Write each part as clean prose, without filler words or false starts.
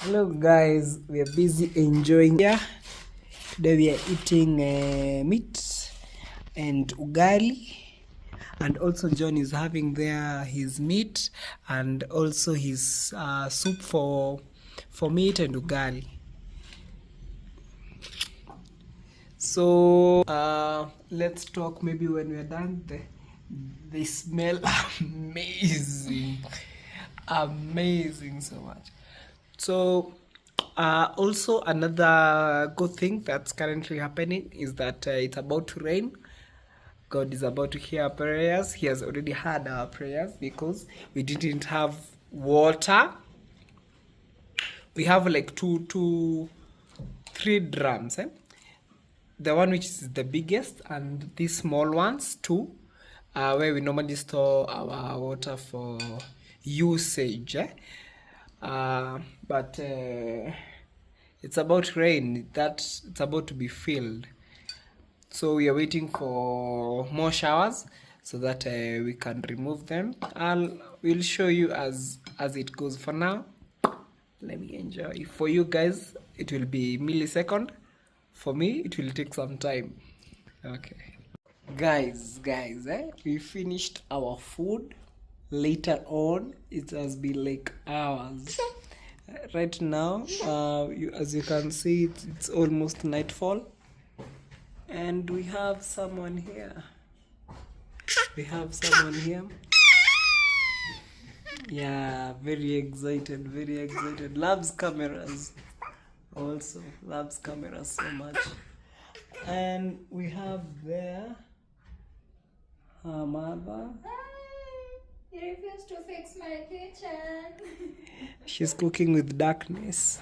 Hello guys, we are busy enjoying here. Today we are eating meat and ugali, and also John is having there his meat and also his soup for meat and ugali. So let's talk maybe when we are done. They smell amazing, amazing so much. So also another good thing that's currently happening is that it's about to rain. God is about to hear our prayers. He has already heard our prayers because we didn't have water. We have like three drums, eh? The one which is the biggest and these small ones, two, where we normally store our water for usage, eh? But it's about rain that it's about to be filled, so we are waiting for more showers so that we can remove them. We'll show you as it goes. For now, let me enjoy. For you guys it will be millisecond, for me it will take some time. Okay guys, we finished our food. Later on it has been like hours. Right now as you can see, it's almost nightfall, and we have someone here. Yeah, very excited, loves cameras, also loves cameras so much. And we have there her mother. You refuse to fix my kitchen. She's cooking with darkness.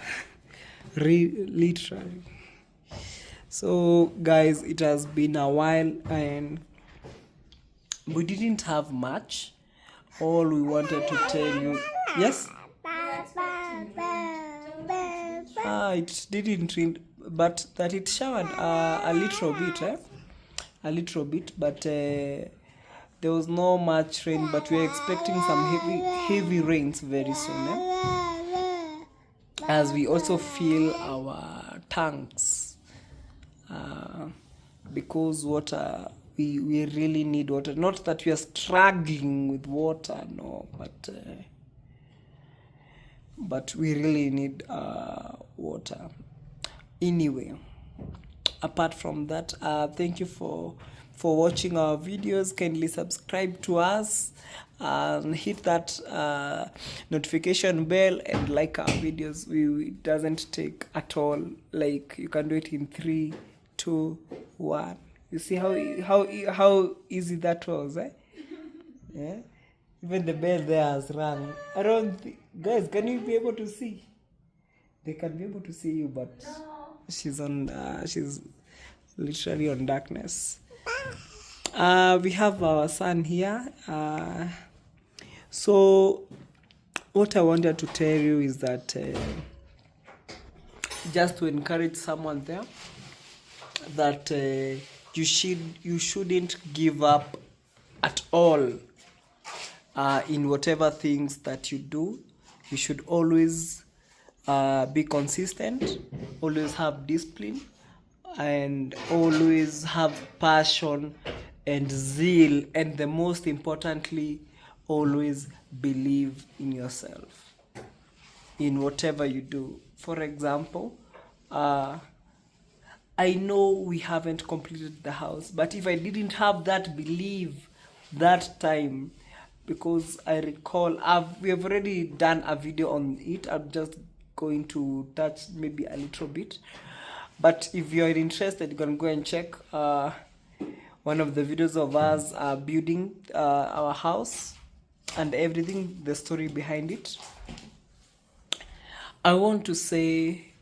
Literally. So guys, it has been a while and we didn't have much. All we wanted to tell you, yes, it didn't rain, but that it showered a little bit, but there was no much rain, but we're expecting some heavy rains very soon, as we also fill our tanks, because water, we really need water. Not that we are struggling with water, no, but we really need water. Anyway, apart from that, thank you for watching our videos. Kindly subscribe to us and hit that notification bell and like our videos. It doesn't take at all. Like, you can do it in 3, 2, 1. You see how easy that was, eh? Yeah. Even the bell there has rung. I don't think, guys, can you be able to see? They can be able to see you, but no. She's literally on darkness. We have our son here. So what I wanted to tell you is that just to encourage someone there, that you shouldn't give up at all in whatever things that you do. You should always be consistent, always have discipline, and always have passion and zeal, and the most importantly, always believe in yourself in whatever you do. For example, I know we haven't completed the house, but if I didn't have that belief that time, because I recall we have already done a video on it. I'm just going to touch maybe a little bit, but if you're interested, you can go and check one of the videos of us building our house and everything, the story behind it. I want to say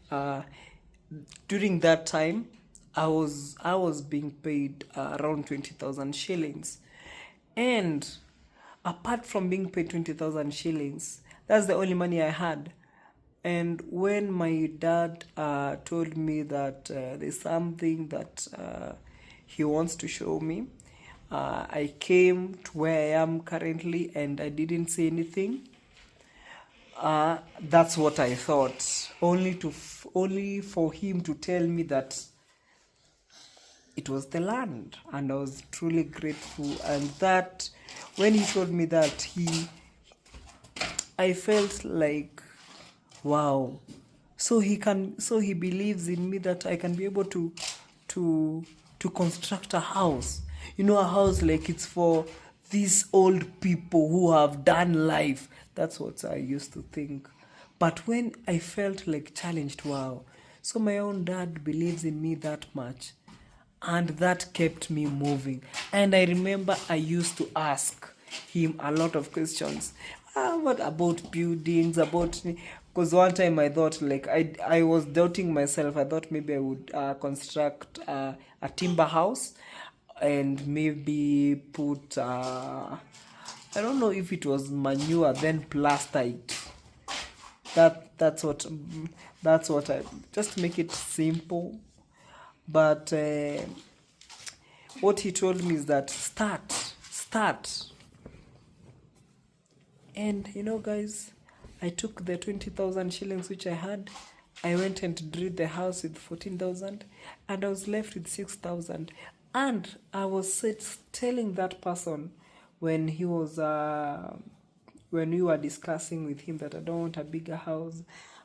during that time I was being paid around 20,000 shillings, and apart from being paid 20,000 shillings, that's the only money I had. And when my dad told me that there's something that he wants to show me, I came to where I am currently and I didn't say anything. That's what I thought. Only for him to tell me that it was the land, and I was truly grateful. And that when he told me that, I felt like, wow. So he believes in me that I can be able to construct a house. You know, a house like it's for these old people who have done life. That's what I used to think. But when I felt like challenged, wow. So my own dad believes in me that much. And that kept me moving. And I remember I used to ask him a lot of questions. What about buildings? Because one time I thought, like, I was doubting myself. I thought maybe I would construct a timber house and maybe put, I don't know if it was manure, then plaster it. That's what I just make it simple. But what he told me is that start. And you know, guys, I took the 20,000 shillings which I had. I went and drilled the house with 14,000, and I was left with 6,000. And I was telling that person when he was when we were discussing with him that I don't want a bigger house.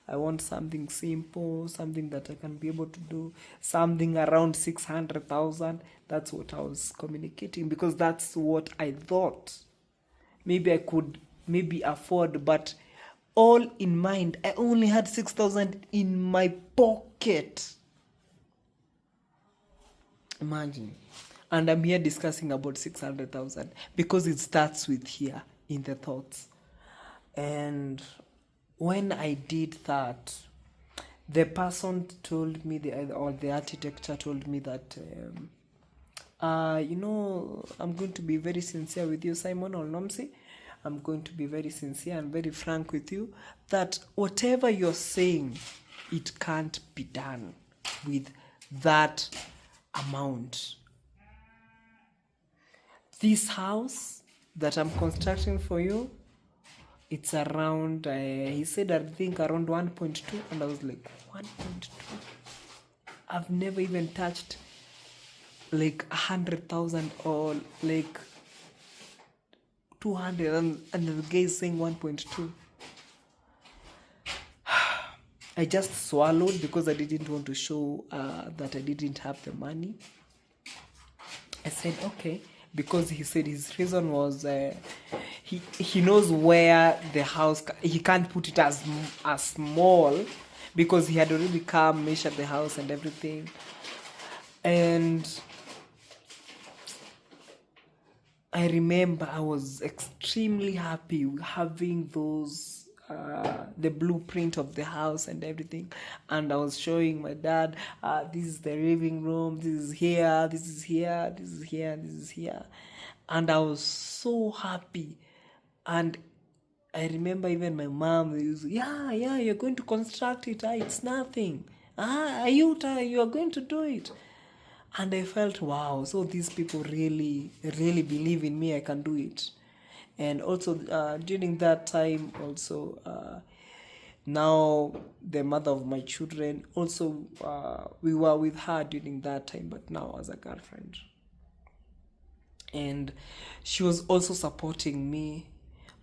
I want something simple, something that I can be able to do, something around 600,000. That's what I was communicating, because that's what I thought maybe I could afford. But all in mind, I only had 6,000 in my pocket. Imagine. And I'm here discussing about 600,000 because it starts with here in the thoughts. And when I did that, the person told me, the architecture told me that, I'm going to be very sincere with you, Simon Olnomsi. I'm going to be very sincere and very frank with you that whatever you're saying, it can't be done with that amount. This house that I'm constructing for you, it's around, he said, I think around 1.2. And I was like, 1.2? I've never even touched like 100,000 or like 200. And the guy is saying 1.2. I just swallowed because I didn't want to show that I didn't have the money. I said, okay. Because he said his reason was he knows where the house, he can't put it as small, because he had already come, measured the house and everything. And I remember I was extremely happy having those the blueprint of the house and everything. And I was showing my dad, this is the living room, this is here, this is here, this is here, this is here. And I was so happy. And I remember even my mom, yeah, you're going to construct it, it's nothing. You are going to do it. And I felt, wow, so these people really, really believe in me, I can do it. And also during that time, also now the mother of my children, also we were with her during that time, but now as a girlfriend. And she was also supporting me.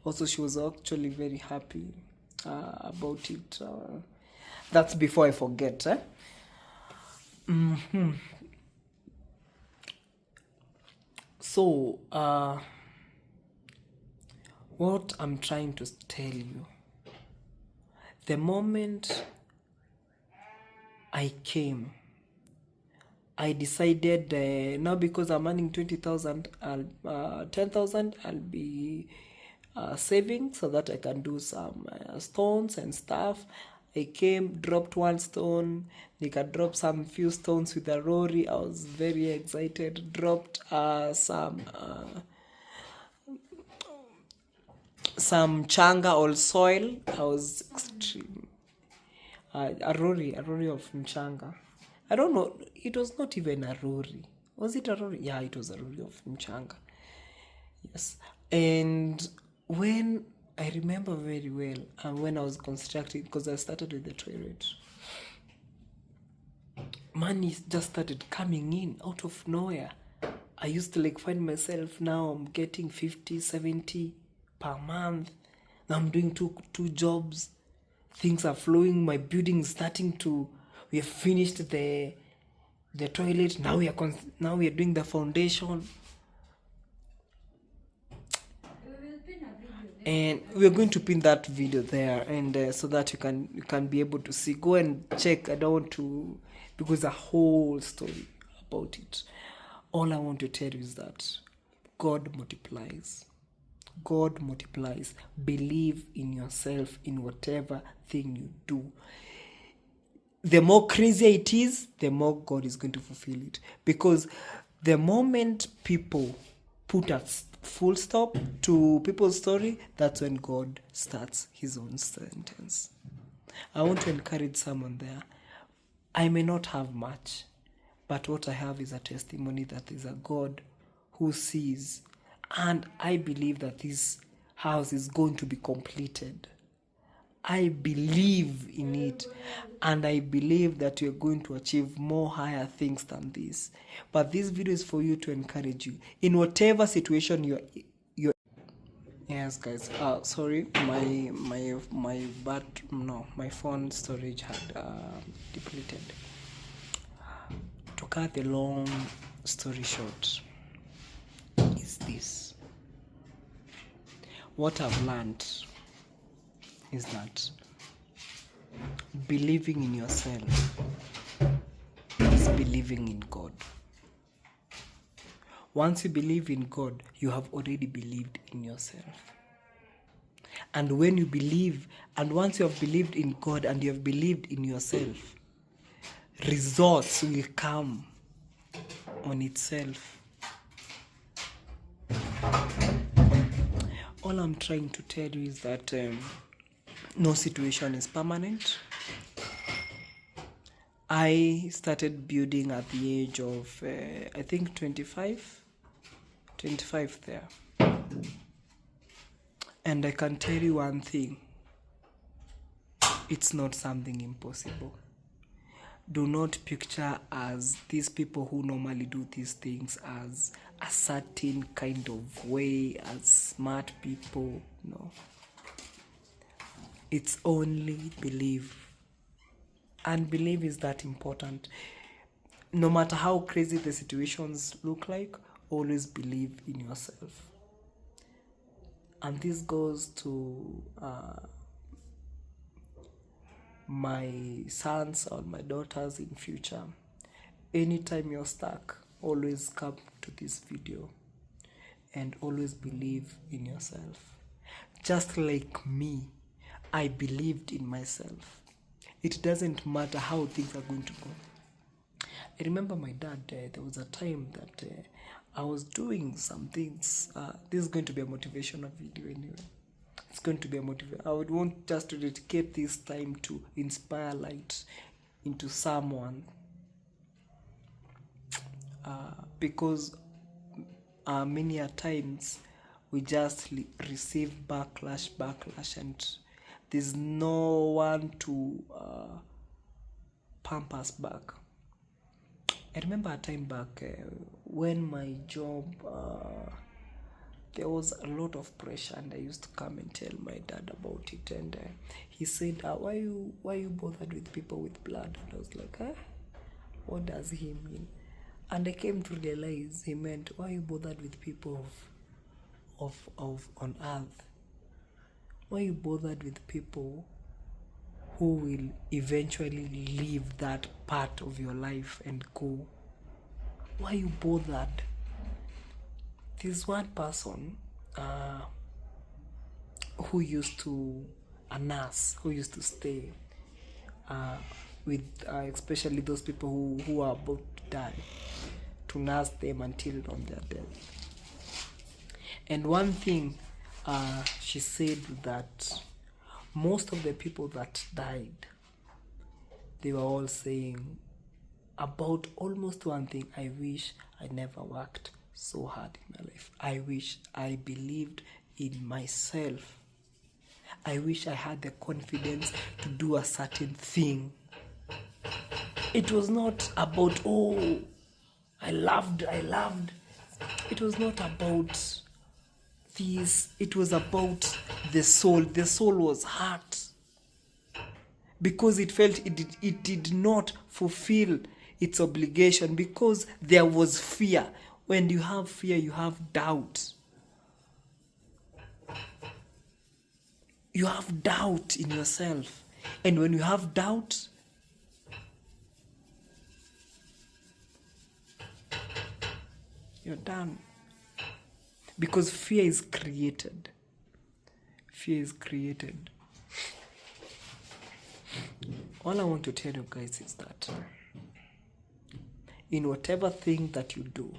Also, she was actually very happy about it. That's before I forget. So, what I'm trying to tell you, the moment I came, I decided now, because I'm earning 20,000, 10,000 I'll be saving so that I can do some stones and stuff. I came, dropped one stone, Nika dropped some few stones with a Rory. I was very excited. Dropped some changa or soil. I was extreme. A Rory of mchanga. I don't know. It was not even a Rory. Was it a Rory? Yeah, it was a Rory of mchanga. Yes. And when I remember very well when I was constructing, because I started with the toilet. Money just started coming in out of nowhere. I used to like find myself, now I'm getting 50, 70 per month. Now I'm doing two jobs. Things are flowing. My building is starting to, we have finished the toilet. Now we are doing the foundation. And we're going to pin that video there, and so that you can be able to see. Go and check. I don't want to, because a whole story about it. All I want to tell you is that God multiplies. God multiplies. Believe in yourself in whatever thing you do. The more crazy it is, the more God is going to fulfill it. Because the moment people put a full stop to people's story, that's when God starts his own sentence. I want to encourage someone there. I may not have much, but what I have is a testimony that there's a God who sees. And I believe that this house is going to be completed. I believe in it, and I believe that you're going to achieve more higher things than this. But this video is for you to encourage you in whatever situation you're. Yes, guys. Sorry, my phone storage had depleted. To cut the long story short, is this. What I've learned is that believing in yourself is believing in God. Once you believe in God, you have already believed in yourself. And when you believe, and once you have believed in God and you have believed in yourself, results will come on itself. All I'm trying to tell you is that no situation is permanent. I started building at the age of, I think 25 there. And I can tell you one thing. It's not something impossible. Do not picture as these people who normally do these things as a certain kind of way, as smart people. No. It's only believe. And believe is that important. No matter how crazy the situations look like, always believe in yourself. And this goes to my sons or my daughters in future. Anytime you're stuck, always come to this video and always believe in yourself. Just like me, I believed in myself. It doesn't matter how things are going to go. I remember my dad, there was a time that I was doing some things. This is going to be a motivational video anyway. It's going to be a motivation. I would want just to dedicate this time to inspire light into someone. Because many a times we just receive backlash, and there's no one to pump us back. I remember a time back when my job, there was a lot of pressure, and I used to come and tell my dad about it, and he said, why you bothered with people with blood? And I was like, what does he mean? And I came to realize he meant, why you bothered with people of on earth? Why you bothered with people who will eventually leave that part of your life and go? Why you bothered? There's one person who used to, a nurse who used to stay with especially those people who are about to die, to nurse them until on their death. And one thing she said that most of the people that died, they were all saying about almost one thing: I wish I never worked so hard in my life. I wish I believed in myself. I wish I had the confidence to do a certain thing. It was not about, oh, I loved. It was not about this. It was about the soul. The soul was hurt because it felt it did not fulfill its obligation, because there was fear. When you have fear, you have doubt. You have doubt in yourself. And when you have doubt, you're done. Because fear is created. Fear is created. All I want to tell you guys is that in whatever thing that you do,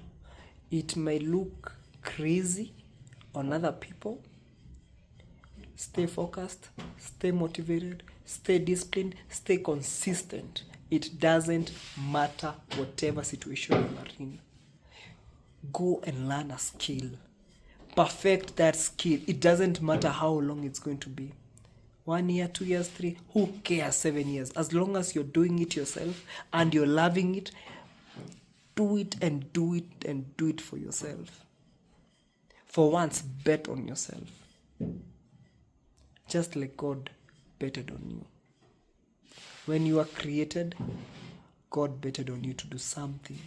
it may look crazy on other people. Stay focused, stay motivated, stay disciplined, stay consistent. It doesn't matter whatever situation you are in. Go and learn a skill. Perfect that skill. It doesn't matter how long it's going to be. 1 year, 2 years, 3. Who cares? 7 years. As long as you're doing it yourself and you're loving it, do it and do it and do it for yourself. For once, bet on yourself. Just like God betted on you. When you are created, God betted on you to do something.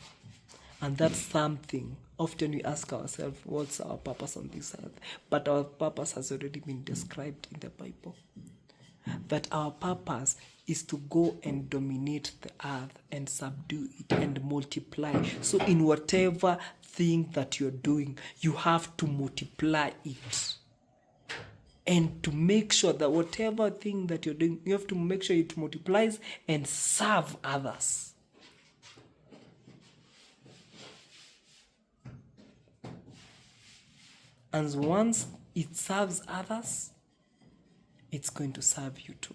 And that something, often we ask ourselves, what's our purpose on this earth? But our purpose has already been described in the Bible. That our purpose is to go and dominate the earth and subdue it and multiply. So in whatever thing that you're doing, you have to multiply it. And to make sure that whatever thing that you're doing, you have to make sure it multiplies and serve others. And once it serves others, it's going to serve you too.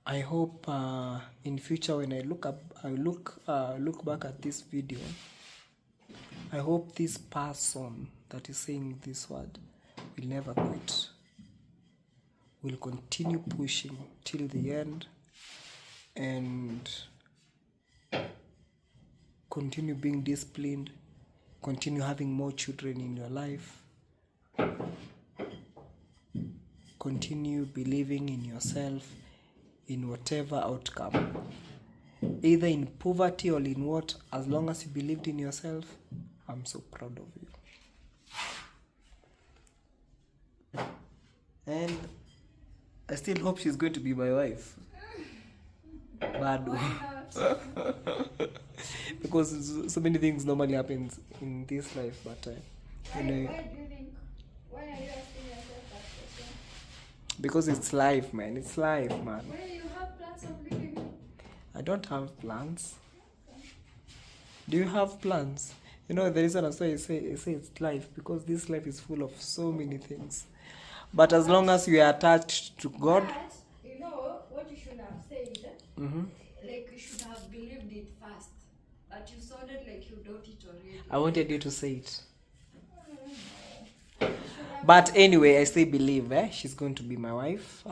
I hope in future when I look back at this video, I hope this person that is saying this word will never quit. Will continue pushing till the end and continue being disciplined, continue having more children in your life, continue believing in yourself, in whatever outcome, either in poverty or in what, as long as you believed in yourself, I'm so proud of you. And I still hope she's going to be my wife. Bad. Because so many things normally happens in this life, but why do you think? Why are you asking yourself that question? Because it's life, man. It's life, man. Why do you have plans of living? I don't have plans. Do you have plans? You know, the reason I say it's life, because this life is full of so many things. But as long as you are attached to God, But, you know what you should have said? Like you should have believed it first. But you sounded like you doubt it already. I wanted you to say it. But anyway, I still believe she's going to be my wife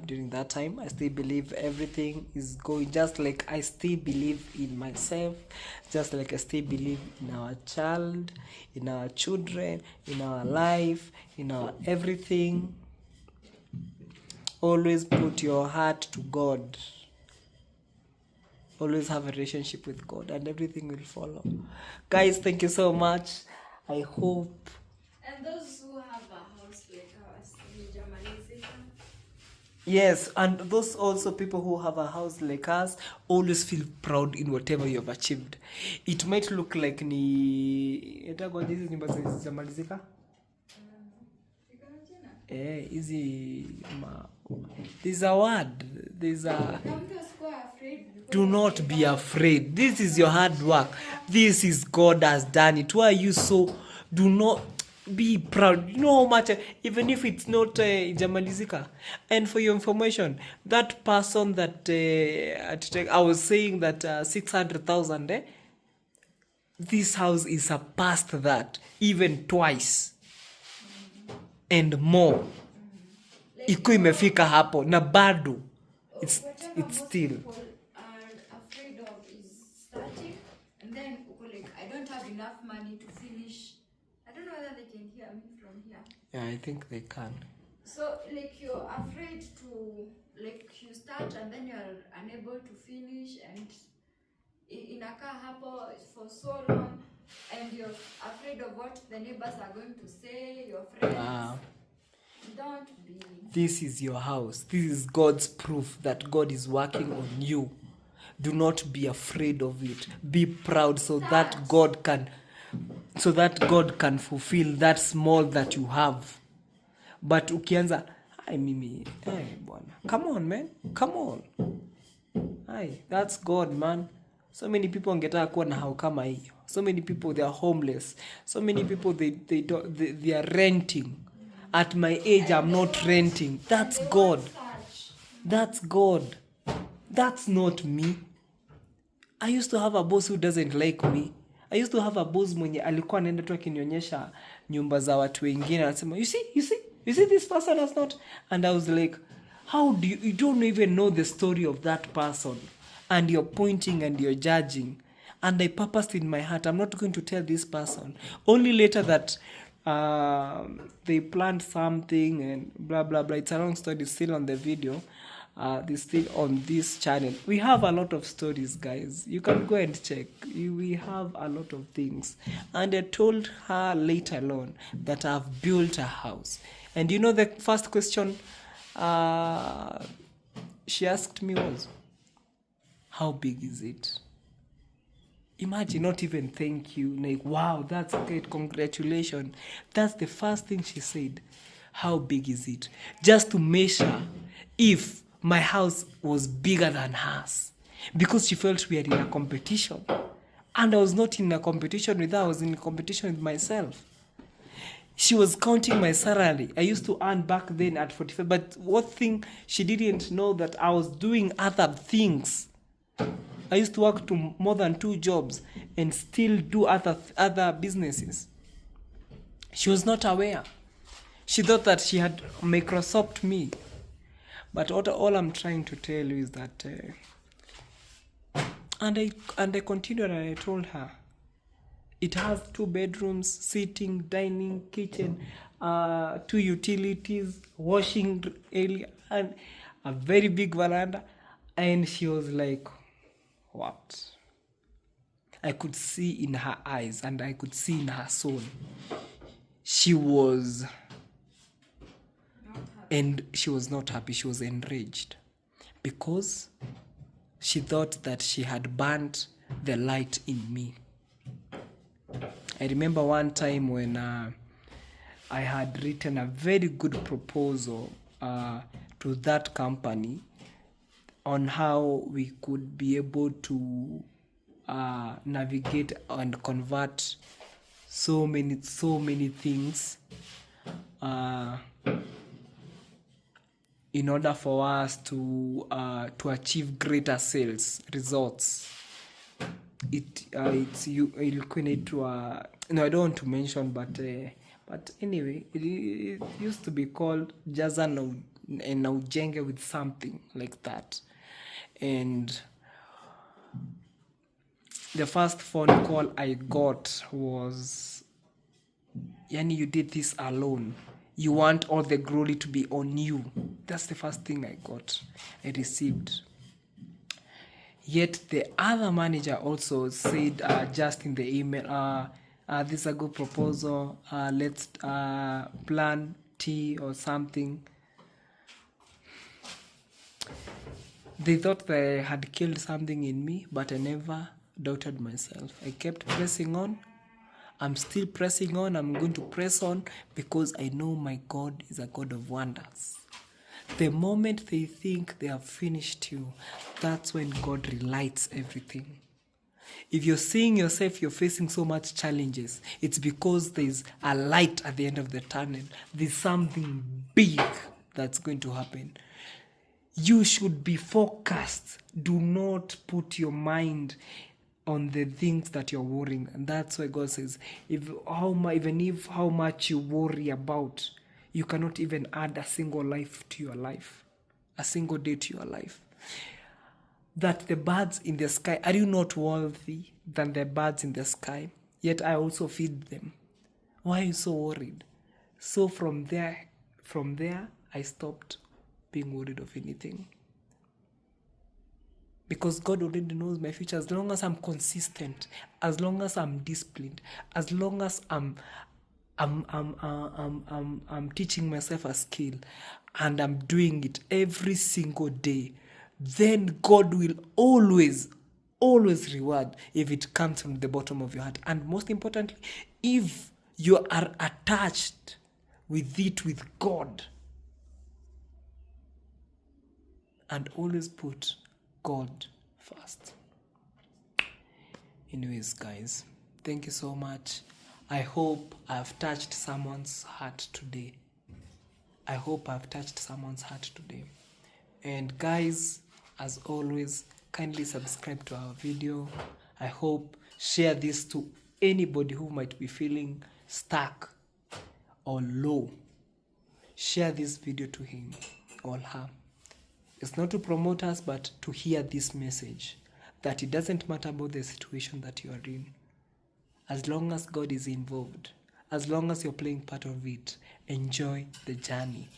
during that time. I still believe everything is going, just like I still believe in myself, just like I still believe in our child, in our children, in our life, in our everything. Always put your heart to God. Always have a relationship with God and everything will follow. Guys, thank you so much. I hope. And those who have a house like ours in Jamaica. Yes, and those also people who have a house like us always feel proud in whatever you have achieved. It might look like this is nyumba zijamalizika. There's a word. Do not be afraid. This is your hard work. This is God has done it. Why are you so? Do not be proud. You know how much, even if it's not Jamalizika. And for your information, that person that I was saying that 600,000, this house is surpassed that even twice and more. Iko imefika hapo na bado it's most still. people are afraid of is starting, and then like, I don't have enough money to finish. I don't know whether they can hear me from here. Yeah, I think they can. So like you're afraid to, like, you start and then you're unable to finish, and inakaa hapo for so long, and you're afraid of what the neighbors are going to say, your friends. Don't be. This is your house. This is God's proof that God is working on you. Do not be afraid of it. Be proud so that God can fulfill that small that you have. But ukianza, mimi, bwana. Come on, man. Come on. That's God, man. So many people wangetaka kuwa na hao kama hiyo. So many people, they are homeless. So many people, they are renting. At my age, I'm not renting. That's God. That's God. That's not me. I used to have a boss who doesn't like me. I used to have a boss mwenye alikuwa anaenda tu akinionyesha nyumba za watu wengine, anasema, you see this person has not. And I was like, how do you don't even know the story of that person, and you're pointing and you're judging. And I purposed in my heart, I'm not going to tell this person. Only later that they planned something and blah blah blah. It's a long story, still on the video. This still on this channel. We have a lot of stories, guys. You can go and check. We have a lot of things. And I told her later on that I've built a house. And you know the first question she asked me was, how big is it? Imagine, not even thank you. Like, wow, that's great, congratulations. That's the first thing she said. How big is it? Just to measure if my house was bigger than hers. Because she felt we are in a competition. And I was not in a competition with her, I was in a competition with myself. She was counting my salary. I used to earn back then at 45. But one thing she didn't know, that I was doing other things. I used to work to more than 2 jobs and still do other businesses. She was not aware. She thought that she had Microsoft me. But all I'm trying to tell you is that, and I continued and I told her, it has 2 bedrooms, sitting, dining, kitchen, 2 utilities, washing area, and a very big veranda. And she was like, what? I could see in her eyes and I could see in her soul. She was not happy. She was enraged because she thought that she had burnt the light in me. I remember one time when I had written a very good proposal to that company on how we could be able to navigate and convert so many things in order for us to achieve greater sales results. It's you equivalent to no, I don't want to mention, but anyway, it used to be called Jaza na ujenge with something like that. And the first phone call I got was, Yani, you did this alone. You want all the glory to be on you. That's the first thing I received. Yet the other manager also said, just in the email, this is a good proposal, let's plan tea or something. They thought they had killed something in me, but I never doubted myself. I kept pressing on. I'm still pressing on. I'm going to press on because I know my God is a God of wonders. The moment they think they have finished you, that's when God relights everything. If you're seeing yourself, you're facing so much challenges, it's because there's a light at the end of the tunnel. There's something big that's going to happen. You should be focused. Do not put your mind on the things that you're worrying. And that's why God says, even if how much you worry about, you cannot even add a single life to your life, a single day to your life. That the birds in the sky, are you not worthy than the birds in the sky? Yet I also feed them. Why are you so worried? So from there, I stopped being worried of anything. Because God already knows my future. As long as I'm consistent, as long as I'm disciplined, as long as I'm teaching myself a skill and I'm doing it every single day, then God will always reward if it comes from the bottom of your heart. And most importantly, if you are attached with God, and always put God first. Anyways, guys, thank you so much. I hope I've touched someone's heart today. And guys, as always, kindly subscribe to our video. I hope share this to anybody who might be feeling stuck or low. Share this video to him or her. It's not to promote us, but to hear this message that it doesn't matter about the situation that you are in. As long as God is involved, as long as you're playing part of it, enjoy the journey.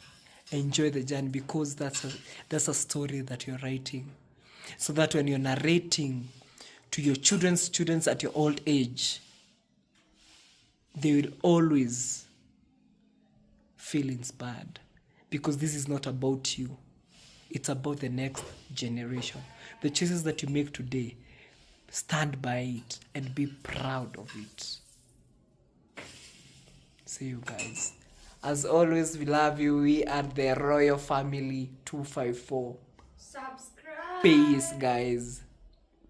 Enjoy the journey, because that's a story that you're writing. So that when you're narrating to your children's students at your old age, they will always feel inspired. Because this is not about you. It's about the next generation. The choices that you make today, stand by it and be proud of it. See you guys. As always, we love you. We are the Royal Family 254. Subscribe. Peace, guys.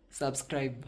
Subscribe.